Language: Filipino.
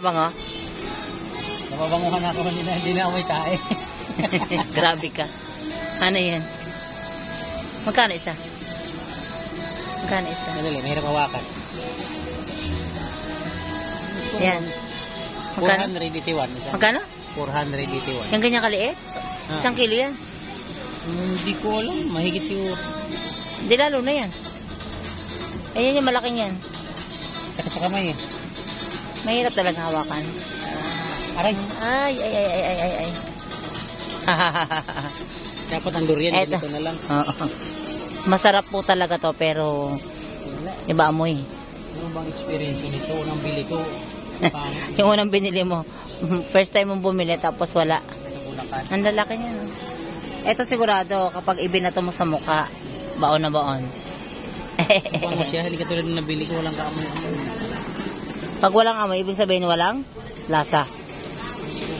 Bango? Nababanguhan ako hindi na amoy tae. Grabe ka. Ano yan? Magkano isa? Magkano isa? Madali, mahirap hawakan. Yan. Magkano? 481. Isa. Magkano? 481. Yung ganyan kaliit? Isang kilo yan. Hindi ko alam. Mahigit yung... Hindi lalo na yan. Ayan yung malaking yan. Sakit sa kamay eh. Mahirap talaga hawakan. Aray. Ay. Dapat ang durian. Eto. Dito na lang. Oo. Masarap po talaga to pero iba amoy. Ano bang experience nito? Unang bili ko. Yung unang binili mo. First time mong bumili tapos wala. Sa Bulacan. Ang lalaki niya. No? Ito sigurado kapag ibinato mo sa mukha, baon na baon. Ano siya? Hindi katulad na nabili ko. Walang kaamoy. Pag walang amoy, ibig sabihin walang lasa.